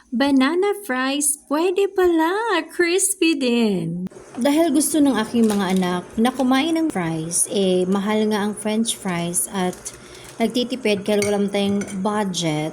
Banana fries, pwede pala, crispy din. Dahil gusto ng aking mga anak na kumain ng fries, mahal nga ang french fries at nagtitipid kaya walang tayong budget.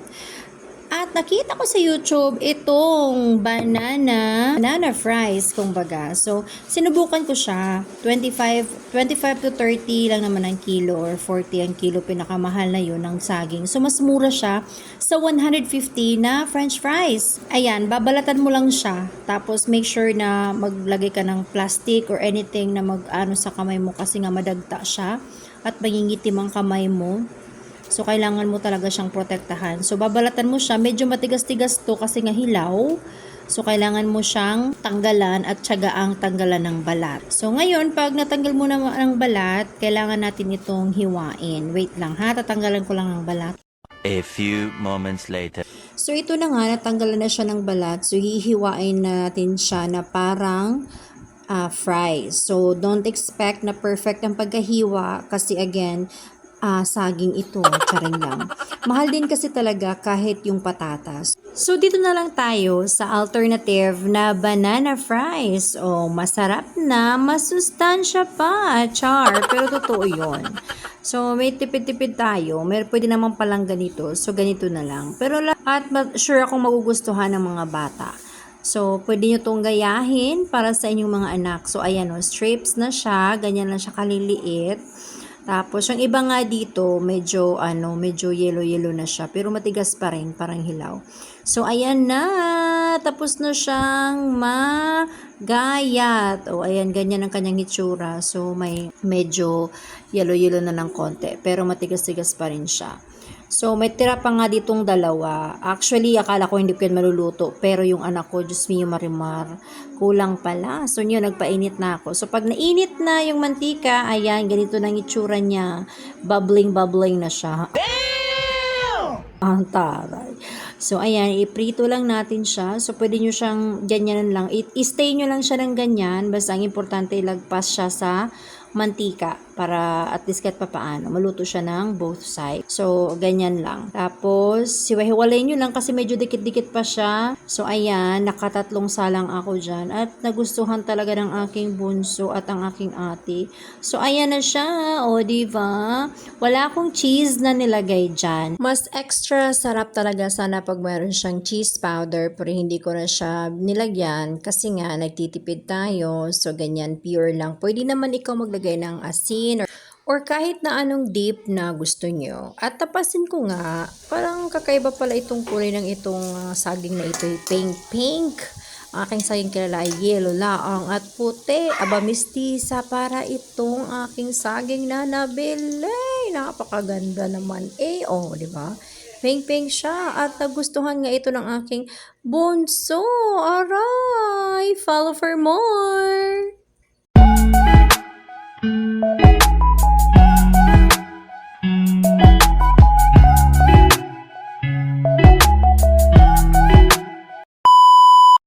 At nakita ko sa YouTube itong banana fries, kumbaga. So, sinubukan ko siya. 25 to 30 lang naman ang kilo or 40 ang kilo, pinakamahal na yun ng saging. So, mas mura siya sa 150 na french fries. Ayan, babalatan mo lang siya. Tapos, make sure na maglagay ka ng plastic or anything na mag-ano sa kamay mo kasi nga madagta siya at mangingitim ang kamay mo. So, kailangan mo talaga siyang protektahan. So, babalatan mo siya. Medyo matigas-tigas to kasi nga hilaw. So, kailangan mo siyang tanggalan at tiyagaang tanggalan ng balat. So, ngayon, pag natanggal mo na ang balat, kailangan natin itong hiwain. Wait lang ha, tatanggalan ko lang ang balat. A few moments later. So, ito na nga, natanggalan na siya ng balat. So, hihiwain natin siya na parang fries. So, don't expect na perfect ang pagkahiwa kasi again, saging ito, charing lang. Mahal din kasi talaga kahit yung patatas. So, dito na lang tayo sa alternative na banana fries. O, masarap na, masustansya pa, char. Pero totoo yun. So, may tipid-tipid tayo. Pwede naman palang ganito. So, ganito na lang. Pero sure akong magugustuhan ng mga bata. So, pwede nyo itong gayahin para sa inyong mga anak. So, ayan o, strips na siya. Ganyan lang siya kaliliit. Tapos, yung iba nga dito, medyo yellow na siya. Pero matigas pa rin, parang hilaw. So, ayan na. Tapos na siyang magayat. O, ayan, ganyan ang kanyang hitsura. So, may medyo yellow na ng konti. Pero matigas-tigas pa rin siya. So, may tira pa nga ditong dalawa. Actually, akala ko hindi ko yan maluluto. Pero yung anak ko, Diyos mio marimar, kulang pala. So, yun, nagpainit na ako. So, pag nainit na yung mantika, ayan, ganito na ang itsura niya. Bubbling na siya. Ang taray. So, ayan, iprito lang natin siya. So, pwede nyo siyang ganyan lang. I-stay nyo lang siya ng ganyan. Basta ang importante, ilagpas siya sa mantika para at least kahit papaano maluto siya ng both sides. So, ganyan lang. Tapos, siwahiwalay nyo lang kasi medyo dikit-dikit pa siya. So, ayan, nakatatlong salang ako dyan at nagustuhan talaga ng aking bunso at ang aking ate. So, ayan na siya. O, diba? Wala akong cheese na nilagay dyan. Mas extra sarap talaga sana pag mayroon siyang cheese powder pero hindi ko na siya nilagyan kasi nga nagtitipid tayo. So, ganyan, pure lang. Pwede naman ikaw maglagay ng asin or kahit na anong dip na gusto nyo. At tapasin ko nga, parang kakaiba pala itong kulay ng itong saging na ito. Pink. Ang aking saging kilala ay yellow laang at puti. Aba, mistisa para itong aking saging na nabili. Napakaganda naman. Di ba? Pink siya at nagustuhan nga ito ng aking bunso. Aray! Follow for more!